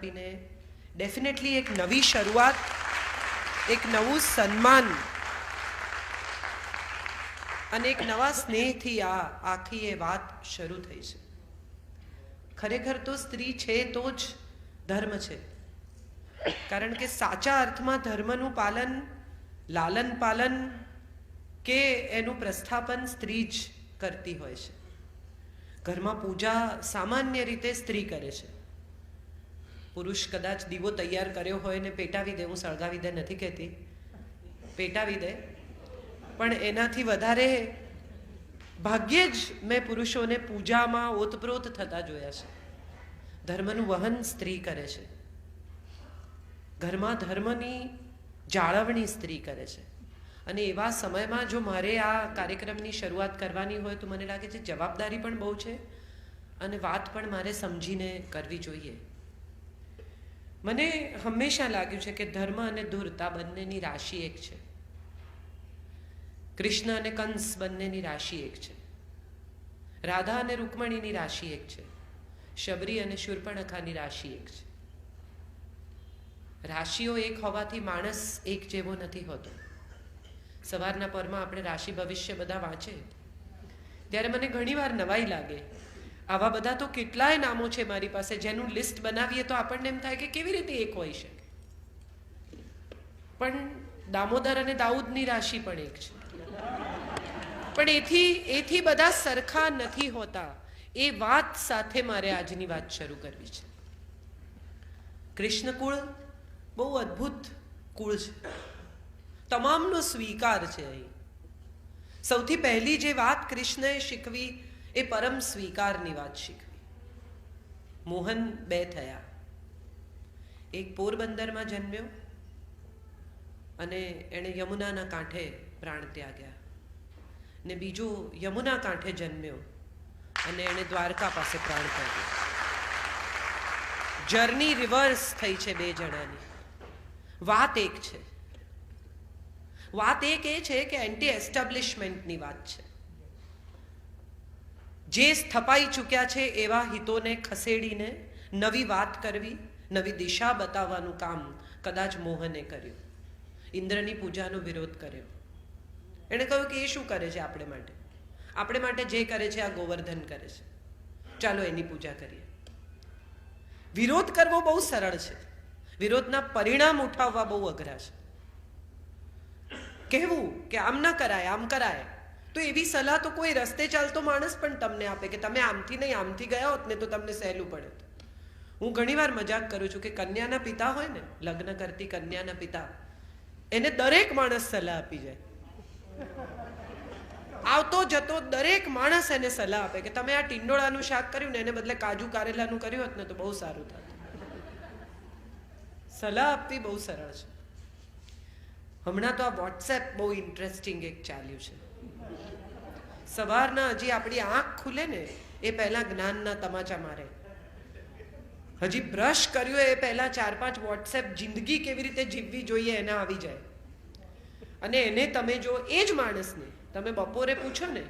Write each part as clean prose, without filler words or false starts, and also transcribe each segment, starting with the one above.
Definitely એક નવી શરૂઆત, એક નવું સન્માન અને એક નવા સ્નેહથી આ આખી એ વાત શરૂ થઈ છે. ખરેખર તો સ્ત્રી છે તો જ ધર્મ છે, કારણ કે સાચા અર્થમાં ધર્મનું પાલન, લાલન પાલન કે એનું પ્રસ્થાપન સ્ત્રી જ કરતી હોય છે. ઘરમાં પૂજા સામાન્ય રીતે સ્ત્રી કરે છે. પુરુષ કદાચ દીવો તૈયાર કર્યો હોય ને પેટાવી દે, હું સળગાવી દે નથી કહેતી, પેટાવી દે, પણ એનાથી વધારે ભાગ્યે જ મેં પુરુષોને પૂજામાં ઓતપ્રોત થતા જોયા છે. ધર્મનું વહન સ્ત્રી કરે છે, ઘરમાં ધર્મની જાળવણી સ્ત્રી કરે છે. અને એવા સમયમાં જો મારે આ કાર્યક્રમની શરૂઆત કરવાની હોય તો મને લાગે છે જવાબદારી પણ બહુ છે અને વાત પણ મારે સમજીને કરવી જોઈએ. મને હંમેશા લાગ્યું છે કે ધર્મ અને ધૂર્તા બંનેની રાશિ એક છે. કૃષ્ણ અને કંસ બંનેની રાશિ એક છે. રાધા અને રૂકમણીની રાશિ એક છે. શબરી અને શૂર્પણખાની રાશિ એક છે. રાશિઓ એક હોવાથી માણસ એક જેવો નથી હોતો. સવારના પરમાં આપણે રાશિ ભવિષ્ય બધા વાંચે ત્યારે મને ઘણીવાર નવાઈ લાગે. આવા બધા તો કેટલાય નામો છે મારી પાસે, જેનું લિસ્ટ બનાવીએ તો આપણને એમ થાય કે કેવી રીતે એક હોઈ શકે. પણ દામોદર અને દાઉદની રાશિ પણ એક છે. પણ એથી બધા સરખા નથી હોતા. એ વાત સાથે મારે આજની વાત શરૂ કરવી છે. કૃષ્ણ કુળ બહુ અદ્ભુત કુળ છે, તમામનો સ્વીકાર છે. અહીં સૌથી પહેલી જે વાત કૃષ્ણએ શીખવી એ પરમ સ્વીકારની વાત શીખવી. મોહન બે થયા. એક પોરબંદરમાં જન્મ્યો અને એણે યમુનાના કાંઠે પ્રાણ ત્યાગ્યા, ને બીજો યમુના કાંઠે જન્મ્યો અને એણે દ્વારકા પાસે પ્રાણ ત્યાગ્યા. જર્ની રિવર્સ થઈ છે બે જણાની. વાત એક છે. વાત એક એ છે કે એન્ટી એસ્ટાબ્લિશમેન્ટની વાત છે. જે સ્થપાઈ ચૂક્યા છે એવા હિતોને ખસેડીને નવી વાત કરવી, નવી દિશા બતાવવાનું કામ કદાચ મોહને કર્યું. ઇન્દ્રની પૂજાનો વિરોધ કર્યો. એણે કહ્યું કે એ શું કરે છે આપણે માટે? આપણે માટે જે કરે છે આ ગોવર્ધન કરે છે, ચાલો એની પૂજા કરીએ. વિરોધ કરવો બહુ સરળ છે, વિરોધના પરિણામ ઉઠાવવા બહુ અઘરા છે. કહેવું કે આમ ના કરાય, આમ કરાય, તો એવી સલાહ તો કોઈ રસ્તે ચાલતો માણસ પણ તમને આપે કે તમે આમથી નહીં આમથી ગયા હોત ને તો તમને સહેલું પડે. હું ઘણીવાર મજાક કરું છું કે કન્યાના પિતા હોય ને, લગ્ન કરતી કન્યાના પિતા, એને દરેક માણસ સલાહ આપી જાય. આવતો જતો દરેક માણસ એને સલાહ આપે કે તમે આ ટીંડોળાનું શાક કર્યું ને એને બદલે કાજુ કારેલાનું કર્યું હોત ને તો બહુ સારું થાત. સલાહ આપવી બહુ સરળ છે. હમણાં તો આ વોટ્સએપ બહુ ઇન્ટરેસ્ટિંગ એક ચાલ્યું છે. સવારના હજી આપણી આંખ ખુલે ને એ પહેલા જ્ઞાનના તમાચા મારે. હજી બ્રશ કર્યું એ પહેલા 4-5 વોટ્સએપ જિંદગી કેવી રીતે જીવવી જોઈએ એના આવી જાય. અને એને તમે જો એ જ માણસને તમે બપોરે પૂછો ને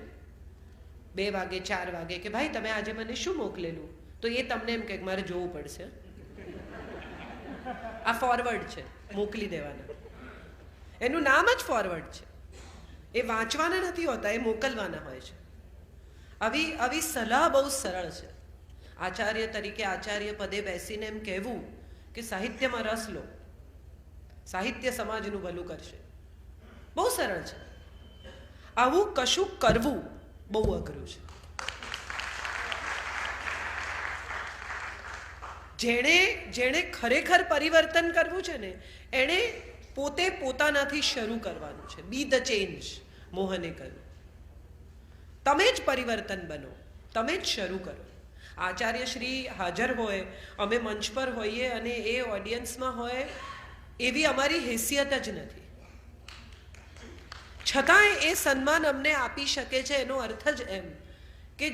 2 વાગે 4 વાગે કે ભાઈ તમે આજે મને શું મોકલેલું, તો એ તમને એમ કે મારે જોવું પડશે. આ ફોરવર્ડ છે, મોકલી દેવાના. એનું નામ જ ફોરવર્ડ છે. એ વાંચવાના નથી હોતા, એ મોકલવાના હોય છે. આવી સલાહ બહુ સરળ છે. આચાર્ય તરીકે આચાર્ય પદે બેસીને એમ કહેવું કે સાહિત્યમાં રસ લો, સાહિત્ય સમાજનું ભલું કરશે, બહુ સરળ છે. આવું કશું કરવું બહુ અઘરું છે. જેણે ખરેખર પરિવર્તન કરવું છે ને એણે પોતે પોતાનાથી શરૂ કરવાનું છે. બી ધ ચેન્જ, મોહને કહ્યું. તમે જ પરિવર્તન બનો, તમે જ શરૂ કરો. આચાર્ય શ્રી હાજર હોય, અમે મંચ પર હોઈએ અને એ ઓડિયન્સમાં હોય એવી અમારી હેસિયત જ નથી. છતાંય એ સન્માન અમને આપી શકે છે. એનો અર્થ જ એમ કે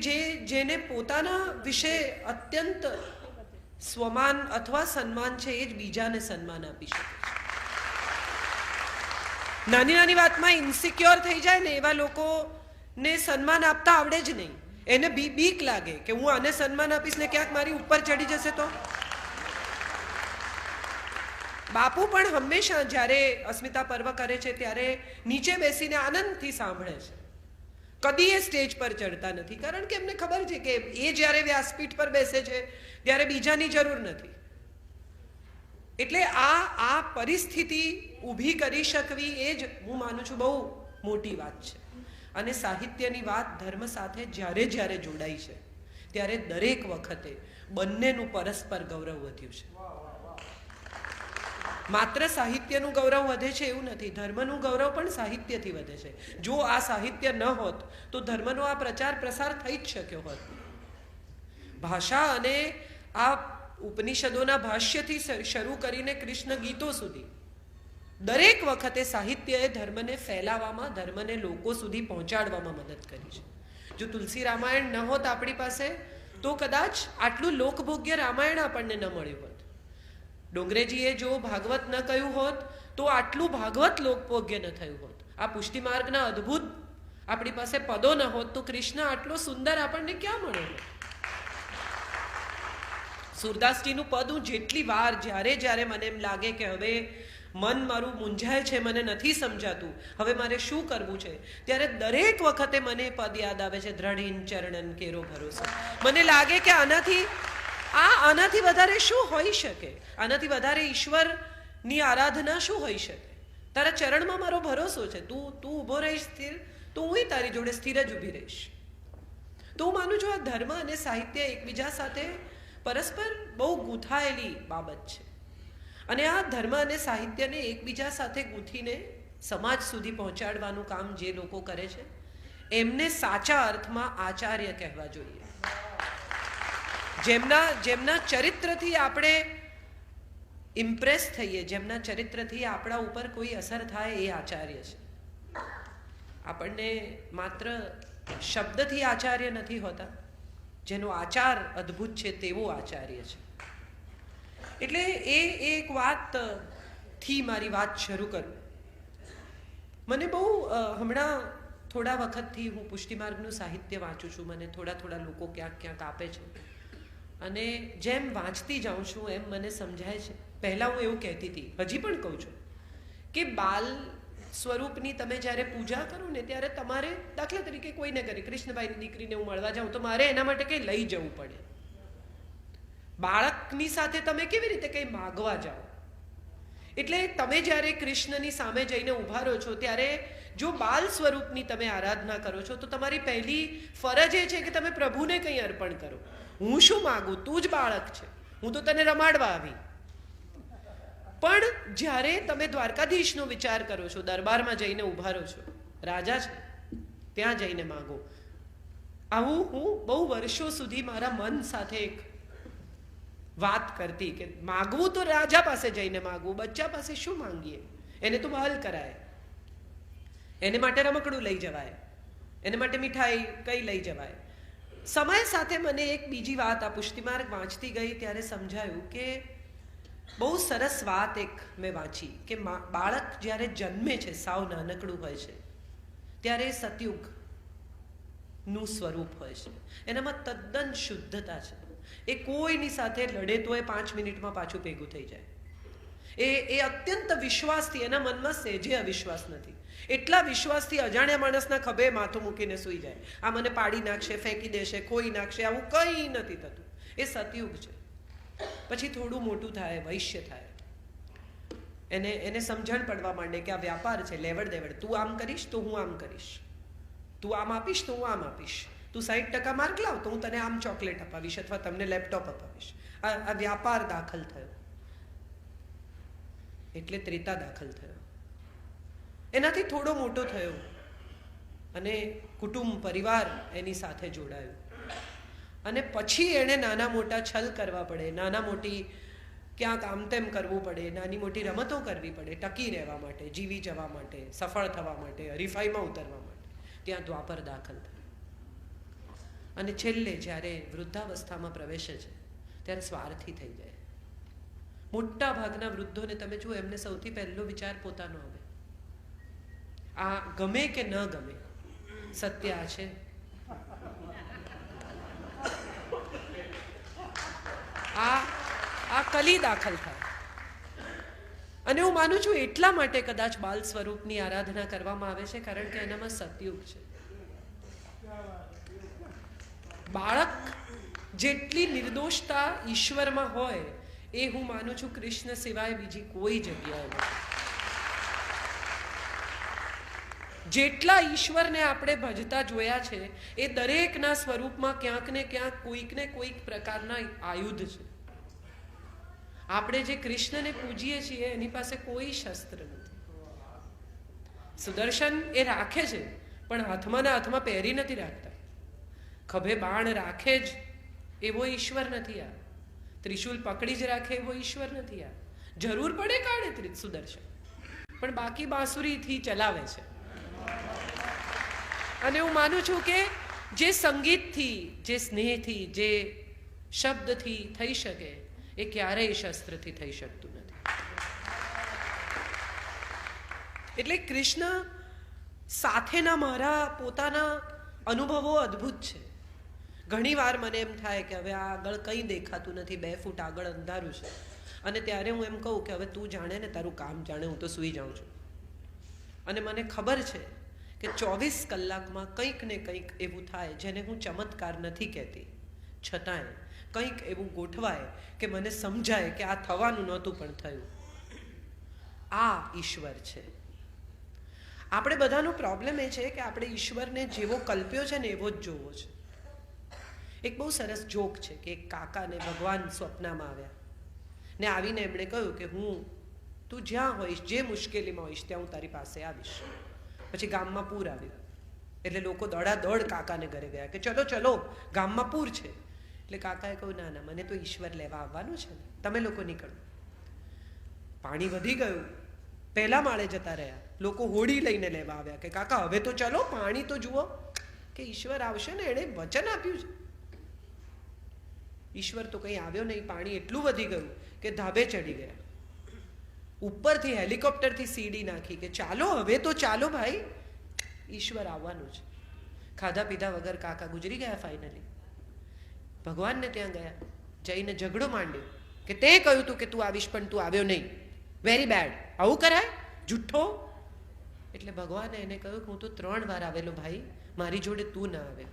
જેને પોતાના વિશે અત્યંત સ્વમાન અથવા સન્માન છે એ જ બીજાને સન્માન આપી શકે છે. નાની નાની વાતમાં ઇન્સિક્યોર થઈ જાય ને એવા લોકોને સન્માન આપતા આવડે જ નહીં. એને બીક લાગે કે હું આને સન્માન આપીશ ને ક્યાંક મારી ઉપર ચડી જશે તો. બાપુ પણ હંમેશા જ્યારે અસ્મિતા પર્વ કરે છે ત્યારે નીચે બેસીને આનંદથી સાંભળે છે. કદી એ સ્ટેજ પર ચડતા નથી, કારણ કે એમને ખબર છે કે એ જ્યારે વ્યાસપીઠ પર બેસે છે ત્યારે બીજાની જરૂર નથી. એટલે આ પરિસ્થિતિ ઊભી કરી શકવી એ જ હું માનું છું બહુ મોટી વાત છે. અને સાહિત્યની વાત ધર્મ સાથે જ્યારે જ્યારે જોડાઈ છે ત્યારે દરેક વખતે બંનેનું પરસ્પર ગૌરવ વધ્યું છે. માત્ર સાહિત્યનું ગૌરવ વધે છે એવું નથી, ધર્મનું ગૌરવ પણ સાહિત્યથી વધે છે. જો આ સાહિત્ય ન હોત તો ધર્મનો આ પ્રચાર પ્રસાર થઈ જ શક્યો હોત. ભાષા અને આ ઉપનિષદોના ભાષ્યથી શરૂ કરીને કૃષ્ણ ગીતો સુધી દરેક વખતે સાહિત્યએ ધર્મને ફેલાવવામાં, ધર્મને લોકો સુધી પહોંચાડવામાં મદદ કરી છે. જો તુલસી રામાયણ ન હોત આપણી પાસે તો કદાચ આટલું લોકભોગ્ય રામાયણ આપણને ન મળ્યું હોત. ડોંગરેજીએ જો ભાગવત ન કહ્યું હોત તો આટલું ભાગવત લોકભોગ્ય ન થયું હોત. આ પુષ્ટિ માર્ગના અદ્ભુત આપણી પાસે પદો ન હોત તો કૃષ્ણ આટલો સુંદર આપણને ક્યાં મળ્યો હોત. સુરદાસજીનું પદ હું જેટલી વાર જ્યારે મને એમ લાગે કે હવે મન મારું મૂંઝાય છે, મને નથી સમજાતું, હવે મારે શું કરવું છે, ત્યારે દરેક વખતે મને પદ યાદ આવે છે, દ્રઢીન ચરણન કેરો ભરોસો. મને લાગે કે આનાથી વધારે શું હોઈ શકે, આનાથી વધારે ઈશ્વરની આરાધના શું હોઈ શકે. તારા ચરણમાં મારો ભરોસો છે, તું ઊભો રહીશ સ્થિર તો હું તારી જોડે સ્થિર જ ઊભી રહીશ. તો હું માનું છું આ ધર્મ અને સાહિત્ય એકબીજા સાથે પરસ્પર બહુ ગૂંથાયેલી બાબત છે. અને આ ધર્મ અને સાહિત્યને એકબીજા સાથે ગૂંથીને સમાજ સુધી પહોંચાડવાનું કામ જે લોકો કરે છે એમને સાચા અર્થમાં આચાર્ય કહેવા જોઈએ. જેમના ચરિત્રથી આપણે ઇમ્પ્રેસ થઈએ, જેમના ચરિત્રથી આપણા ઉપર કોઈ અસર થાય એ આચાર્ય છે. આપણને માત્ર શબ્દથી આચાર્ય નથી હોતા, જેનો આચાર અદ્ભુત છે તેવો આચાર્ય છે. એટલે એ એક વાતથી મારી વાત શરૂ કરું. મને બહુ હમણાં થોડા વખતથી હું પુષ્ટિમાર્ગનું સાહિત્ય વાંચું છું. મને થોડા લોકો ક્યાંક આપે છે અને જેમ વાંચતી જાઉં છું એમ મને સમજાય છે. પહેલાં હું એવું કહેતી હતી, હજી પણ કહું છું કે બાલ સ્વરૂપની તમે જ્યારે પૂજા કરો ને ત્યારે તમારે, દાખલા તરીકે કોઈને ઘરે કૃષ્ણભાઈની દીકરીને હું મળવા જાઉં તો મારે એના માટે કંઈ લઈ જવું પડે. બાળકની સાથે તમે કેવી રીતે કંઈ માગવા જાઓ? એટલે તમે જ્યારે કૃષ્ણની સામે જઈને ઊભા રહો છો ત્યારે જો બાલ સ્વરૂપની તમે આરાધના કરો છો તો તમારી પહેલી ફરજ એ છે કે તમે પ્રભુને કંઈ અર્પણ કરો. હું શું માગું? તું જ બાળક છે, હું તો તને રમાડવા આવી. પણ જ્યારે તમે દ્વારકાધીશનો વિચાર કરો છો, દરબારમાં જઈને ઊભા રહો છો, રાજા છે ત્યાં જઈને માગો. આવું હું બહુ વર્ષો સુધી મારા મન સાથે એક વાત કરતી કે માગવું તો રાજા પાસે જઈને માગવું, બચ્ચા પાસે શું માંગીએ? એને તો બહાલ કરાય, એને માટે રમકડું લઈ જવાય, એને માટે મીઠાઈ કઈ લઈ જવાય. સમય સાથે મને એક બીજી વાત આ પુષ્ટિમાર્ગ વાંચતી ગઈ ત્યારે સમજાયું કે બહુ સરસ વાત એક મેં વાંચી કે બાળક જ્યારે જન્મે છે, સાવ નાનકડું હોય છે, ત્યારે સતયુગનું સ્વરૂપ હોય છે. એનામાં તદ્દન શુદ્ધતા છે. એ કોઈની સાથે લડે તો એ 5 મિનિટમાં પાછું ભેગું થઈ જાય. એ અત્યંત વિશ્વાસથી, એના મનમાં સહેજે અવિશ્વાસ નથી, એટલા વિશ્વાસથી અજાણ્યા માણસના ખભે માથું મૂકીને સૂઈ જાય. આ મને પાડી નાખશે, ફેંકી દેશે, ખોઈ નાખશે, આવું કંઈ નથી થતું. એ સતયુગ છે. પછી થોડું મોટું થાય, વૈશ્ય થાય, એને સમજણ પડવા માંડે કે આ વ્યાપાર છે, લેવડ દેવડ. તું આમ કરીશ તો હું આમ કરીશ, તું આમ આપીશ તો હું આમ આપીશ, તું 60% માર્ક લાવ તો હું તને આમ ચોકલેટ અપાવીશ અથવા તમને લેપટોપ અપાવીશ. આ વ્યાપાર દાખલ થયો એટલે ત્રેતા દાખલ થયો. એનાથી થોડો મોટો થયો અને કુટુંબ પરિવાર એની સાથે જોડાયું અને પછી એણે નાના મોટા છલ કરવા પડે, નાના મોટી ક્યાંક આમ તેમ કરવું પડે, નાની મોટી રમતો કરવી પડે ટકી રહેવા માટે, જીવી જવા માટે, સફળ થવા માટે, હરીફાઈમાં ઉતરવા માટે. ત્યાં દ્વાપર દાખલ થયો અને છેલ્લે જ્યારે વૃદ્ધાવસ્થામાં પ્રવેશે છે ત્યારે સ્વાર્થી થઈ જાય. મોટા ભાગના વૃદ્ધોને તમે જુઓ, એમને સૌથી પહેલો વિચાર પોતાનો આવે. આ ગમે કે ન ગમે, સત્ય આ છે. આ કલી દાખલ થાય અને હું માનું છું એટલા માટે કદાચ બાલ સ્વરૂપની આરાધના કરવામાં આવે છે, કારણ કે એનામાં સતયુગ છે. બાળક જેટલી નિર્દોષતા ઈશ્વરમાં હોય એ હું માનું છું કૃષ્ણ સિવાય બીજી કોઈ જગ્યાએ નથી. જેટલા ઈશ્વરને આપણે ભજતા જોયા છે એ દરેકના સ્વરૂપમાં ક્યાંક ને ક્યાંક કોઈક ને કોઈક પ્રકારના આયુધ છે. આપણે જે કૃષ્ણને પૂજીએ છીએ એની પાસે કોઈ શસ્ત્ર નથી. સુદર્શન એ રાખે છે પણ હાથમાં પહેરી નથી રાખતા. ખભે બાણ રાખે જ એવો ઈશ્વર નથી આ. ત્રિશૂલ પકડી જ રાખે એવો ઈશ્વર નથી આ. જરૂર પડે કાઢે સુદર્શન, પણ બાકી બાંસુરીથી ચલાવે છે. અને હું માનું છું કે જે સંગીતથી, જે સ્નેહથી, જે શબ્દથી થઈ શકે એ ક્યારેય શસ્ત્રથી થઈ શકતું નથી. એટલે કૃષ્ણ સાથેના મારા પોતાના અનુભવો અદ્ભુત છે. ઘણીવાર મને એમ થાય કે હવે આગળ કંઈ દેખાતું નથી, 2 ફૂટ આગળ અંધારું છે, અને ત્યારે હું એમ કહું કે હવે તું જાણે ને તારું કામ જાણે, હું તો સૂઈ જાઉં છું. અને મને ખબર છે કે 24 કલાકમાં કંઈક ને કંઈક એવું થાય જેને હું ચમત્કાર નથી કહેતી, છતાંય કંઈક એવું ગોઠવાય કે મને સમજાય કે આ થવાનું નહોતું પણ થયું. આ ઈશ્વર છે. આપણે બધાનો પ્રોબ્લેમ એ છે કે આપણે ઈશ્વરને જેવો કલ્પ્યો છે ને એવો જ જોવો છે. એક બહુ સરસ જોક છે કે એક કાકાને ભગવાન સ્વપ્નમાં આવ્યા ને આવીને એમણે કહ્યું કે તું જ્યાં હોઈશ, જે મુશ્કેલીમાં હોઈશ ત્યાં હું તારી પાસે આવીશ. પછી ગામમાં પૂર આવ્યું એટલે લોકો દોડાદોડ કાકાને ઘરે ગયા કે ચલો ચલો ગામમાં પૂર છે. એટલે કાકાએ કહ્યું ના મને તો ઈશ્વર લેવા આવવાનું છે, તમે લોકો નીકળો. પાણી વધી ગયું, પહેલા માળે જતા રહ્યા. લોકો હોડી લઈને લેવા આવ્યા કે કાકા હવે તો ચલો, પાણી તો જુઓ, કે ઈશ્વર આવશે ને, એણે વચન આપ્યું છે. ઈશ્વર તો કંઈ આવ્યો નહીં. પાણી એટલું વધી ગયું કે ધાબે ચડી ગયા. ઉપરથી હેલિકોપ્ટરથી સીડી નાખી કે ચાલો હવે તો ચાલો ભાઈ, ઈશ્વર આવવાનું છે. ખાધા પીધા વગર કાકા ગુજરી ગયા. ફાઇનલી ભગવાનને ત્યાં ગયા, જઈને ઝઘડો માંડ્યો કે તે કહ્યું તું કે તું આવીશ પણ તું આવ્યો નહીં, વેરી બેડ, આવું કરાય, જુઠ્ઠો. એટલે ભગવાને એને કહ્યું કે હું તો 3 વાર આવેલો ભાઈ, મારી જોડે તું ના આવે.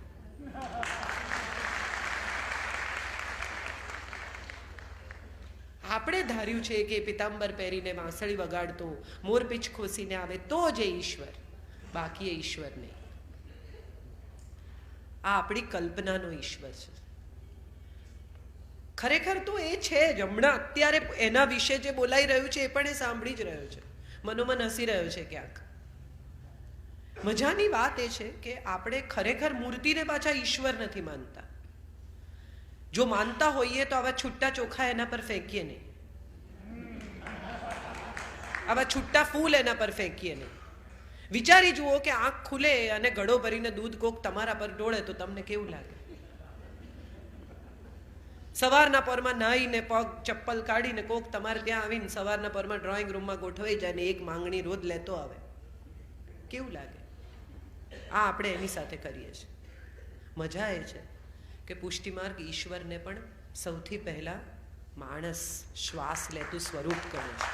આપણે ધાર્યું છે કે પિતાંબર પહેરીને વાંસળી વગાડતો, મોરપીંછ ખોસીને આવે તો જ એ ઈશ્વર, બાકી એ ઈશ્વર નહીં. આ આપણી કલ્પનાનો ઈશ્વર છે. ખરેખર તો એ છે જ. હમણાં અત્યારે એના વિશે જે બોલાઈ રહ્યું છે એ પણ એ સાંભળી જ રહ્યો છે, મનોમન હસી રહ્યો છે ક્યાંક. મજાની વાત એ છે કે આપણે ખરેખર મૂર્તિને પાછા ઈશ્વર નથી માનતા. જો માનતા હોઈએ તો આવા છૂટા ચોખા એના પર ફેંકીએ નહીં, આવા છૂટા ફૂલ એના પર ફેંકીએ નહીં. વિચારી જુઓ કે આંખ ખુલે અને ઘડો ભરીને દૂધ કોક તમારા પર ઢોળે તો તમને કેવું લાગે? સવારના પરમાં નાહીને પગ ચપ્પલ કાઢીને કોક તમારે ત્યાં આવીને સવારના પરમાં ડ્રોઈંગ રૂમમાં ગોઠવાઈ જાય ને એક માંગણી રોજ લેતો આવે, કેવું લાગે? આ આપણે એની સાથે કરીએ છીએ. મજા એ છે કે પુષ્ટિમાર્ગ ઈશ્વરને પણ સૌથી પહેલા માણસ શ્વાસ લેતું સ્વરૂપ કહે છે.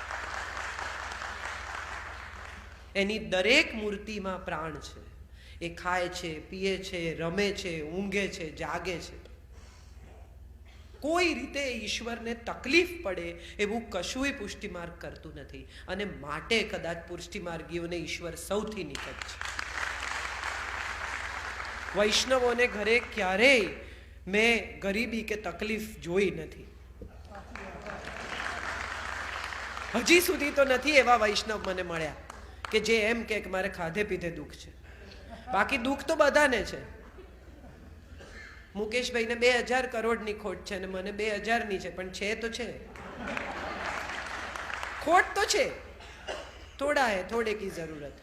એની દરેક મૂર્તિમાં પ્રાણ છે. એ ખાય છે, પીએ છે, રમે છે, ઊંઘે છે, જાગે છે. કોઈ રીતે ઈશ્વરને તકલીફ પડે એવું કશુંય પુષ્ટિમાર્ગ કરતું નથી. અને માટે કદાચ પુષ્ટિમાર્ગીઓને ઈશ્વર સૌથી નિકટ છે. વૈષ્ણવોને ઘરે ક્યારેય મેં ગરીબી કે તકલીફ જોઈ નથી. હજી સુધી તો નથી એવા વૈષ્ણવ મને મળ્યા કે જે એમ કે મારે ખાધે પીધે દુઃખ છે. બાકી દુઃખ તો બધાને છે. મુકેશભાઈને 2000 કરોડની ખોટ છે અને મને 2000ની છે, પણ છે તો છે, ખોટ તો છે. થોડા હે થોડે કી જરૂરત.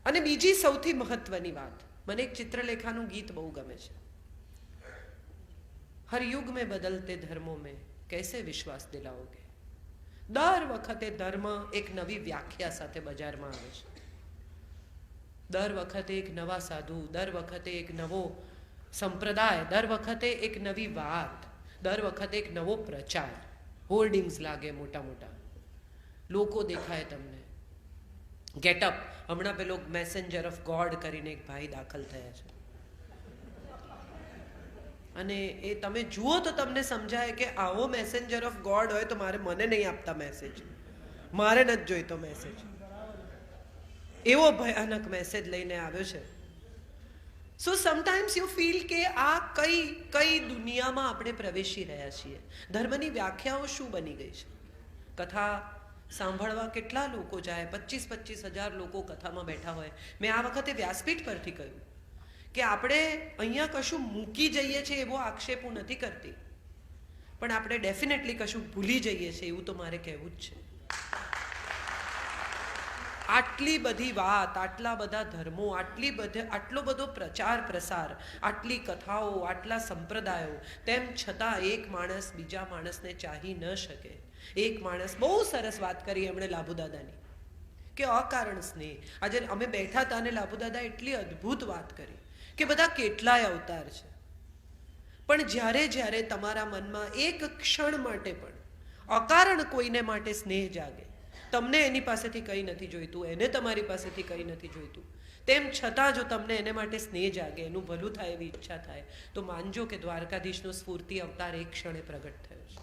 અને બીજી સૌથી મહત્વની વાત, મને એક ચિત્રલેખાનું ગીત બહુ ગમે છે. હર યુગ में बदलते धर्मों में कैसे विश्वास दिलाओगे. દર વખતે ધર્મ એક નવી વ્યાખ્યા સાથે બજારમાં આવે છે. દર વખતે એક નવા સાધુ, દર વખતે એક નવો સંપ્રદાય, દર વખતે એક નવી વાત, દર વખતે એક નવો પ્રચાર. હોર્ડિંગ્સ લાગે મોટા મોટા, લોકો દેખાય તમને, ગેટઅપ. હમણાં પેલો મેસેન્જર ઓફ ગોડ કરીને એક ભાઈ દાખલ થયા છે, અને એ તમે જુઓ તો તમને સમજાય કે આવો મેસેન્જર ઓફ ગોડ હોય તો મને નહીં આપતા મેસેજ, મારે નથી જોઈતો મેસેજ. એવો ભયાનક મેસેજ લઈને આવ્યો છે. સો સમટાઈમ્સ યુ ફીલ કે આ કઈ દુનિયામાં આપણે પ્રવેશી રહ્યા છીએ. ધર્મની વ્યાખ્યાઓ શું બની ગઈ છે? કથા સાંભળવા કેટલા લોકો જાય? 25,000 લોકો કથામાં બેઠા હોય. મેં આ વખતે વ્યાસપીઠ પરથી કહ્યું કે આપણે અહીંયા કશું મૂકી જઈએ છીએ એવો આક્ષેપ હું નથી કરતી, પણ આપણે ડેફિનેટલી કશું ભૂલી જઈએ છીએ એવું તો મારે કહેવું જ છે. આટલી બધી વાત, આટલા બધા ધર્મો, આટલો બધો પ્રચાર પ્રસાર, આટલી કથાઓ, આટલા સંપ્રદાયો, તેમ છતાં એક માણસ બીજા માણસને ચાહી ન શકે. એક માણસ, બહુ સરસ વાત કરી એમણે લાભુદાદાની, કે અકારણ સ્નેહ. આજે અમે બેઠા હતા અને લાભુદાદા એટલી અદ્ભુત વાત કરી કે બધા કેટલાય અવતાર છે, પણ જ્યારે તમારા મનમાં એક ક્ષણ માટે પણ અકારણ કોઈને માટે સ્નેહ જાગે, તમને એની પાસેથી કંઈ નથી જોઈતું, એને તમારી પાસેથી કંઈ નથી જોઈતું, તેમ છતાં જો તમને એને માટે સ્નેહ જાગે, એનું ભલું થાય એવી ઈચ્છા થાય, તો માનજો કે દ્વારકાધીશનો સ્ફૂર્તિ અવતાર એક ક્ષણે પ્રગટ થયો છે.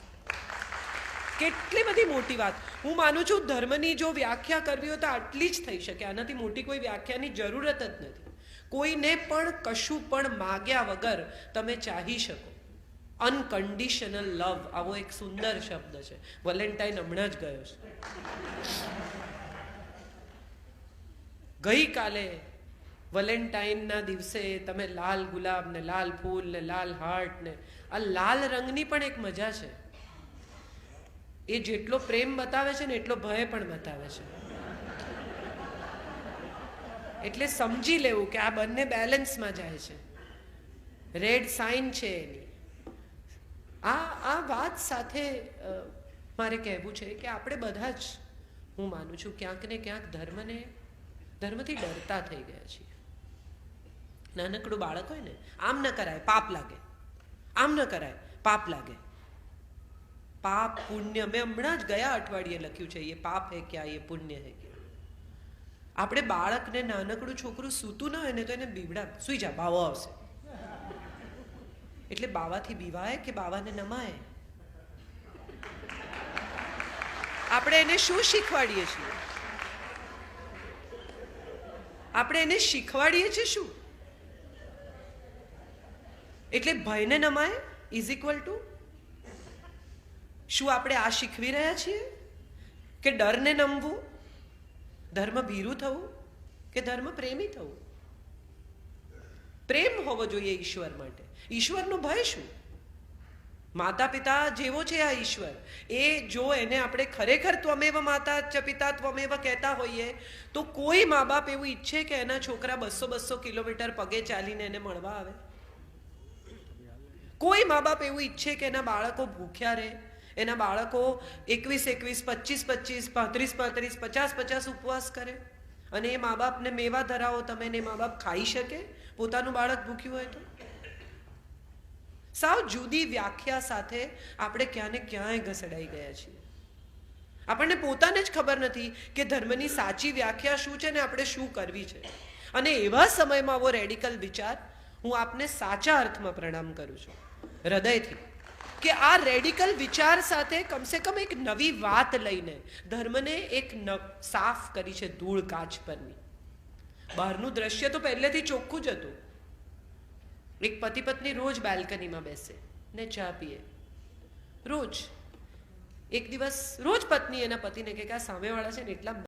કેટલી બધી મોટી વાત. હું માનું છું ધર્મની જો વ્યાખ્યા કરવી હોય તો આટલી જ થઈ શકે, આનાથી મોટી કોઈ વ્યાખ્યાની જરૂરત જ નથી. કોઈને પણ કશું પણ માગ્યા વગર તમે ચાહી શકો. અનકન્ડિશનલ લવ, આવો એક સુંદર શબ્દ છે. વેલેન્ટાઇન હમણાં જ ગયો છે. ગઈકાલે વેલેન્ટાઇનના દિવસે તમે લાલ ગુલાબ ને લાલ ફૂલ ને લાલ હાર્ટ ને આ લાલ રંગની પણ એક મજા છે. એ જેટલો પ્રેમ બતાવે છે ને એટલો ભય પણ બતાવે છે. એટલે સમજી લેવું કે આ બંને બેલેન્સમાં જાય છે. રેડ સાઇન છે એની. આ વાત સાથે મારે કહેવું છે કે આપણે બધા જ, હું માનું છું, ક્યાંક ને ક્યાંક ધર્મથી ડરતા થઈ ગયા છીએ. નાનકડું બાળક હોય ને, આમ ન કરાય પાપ લાગે, આમ ન કરાય પાપ લાગે. પાપ પુણ્ય, મેં હમણાં જ ગયા અઠવાડિયે લખ્યું છે, એ પાપ હે ક્યાં, એ પુણ્ય હે ક્યાં. આપણે બાળકને, નાનકડું છોકરું સૂતું ના હોય ને તો એને બીવડા, સુઈ જા બાવો આવશે. એટલે બાવાથી બીવાય કે બાવાને નમાય? આપણે એને શું શીખવાડીએ છીએ? આપણે એને શીખવાડીએ છીએ શું? એટલે ભયને નમાય ઇઝ ઇક્વલ ટુ શું? આપણે આ શીખવી રહ્યા છીએ કે ડરને નમવું, ધર્મ ભીરું થવું કે ધર્મ પ્રેમી થવું? પ્રેમ હોવો જોઈએ ઈશ્વર માટે. ઈશ્વરનો ભય શું? માતા પિતા જેવો છે આ ઈશ્વર, એ જો એને આપણે ખરેખર ત્વમેવ માતા ચ પિતા ત્વમેવ કહેતા હોઈએ તો કોઈ મા બાપ એવું ઈચ્છે કે એના છોકરા 200 કિલોમીટર પગે ચાલીને એને મળવા આવે? કોઈ મા બાપ એવું ઈચ્છે કે એના બાળકો ભૂખ્યા રહે, એના બાળકો 21, 25, 35, 50 ઉપવાસ કરે, અને એ મા બાપને મેવા ધરાવો તમે, ને મા બાપ ખાઈ શકે પોતાનું બાળક ભૂખ્યું હોય તો? સાવ જુદી વ્યાખ્યા સાથે આપણે ક્યાં ને ક્યાંય ઘસડાઈ ગયા છીએ. આપણને પોતાને જ ખબર નથી કે ધર્મની સાચી વ્યાખ્યા શું છે ને આપણે શું કરવી છે. અને એવા સમયમાં આવો રેડિકલ વિચાર, હું આપને સાચા અર્થમાં પ્રણામ કરું છું હૃદયથી, કે આ રેડિકલ વિચાર સાથે કમસે કમ એક નવી વાત લઈને ધર્મને એક સાફ કરી છે ધૂળ કાચ પરની. બહારનું દ્રશ્ય તો પહેલેથી ચોખ્ખું જ હતું. એક પતિ પત્ની રોજ બાલ્કનીમાં બેસે ને ચા પીએ, રોજ. એક દિવસ રોજ પત્ની એના પતિને કહે કે આ સામેવાળા છે ને એટલા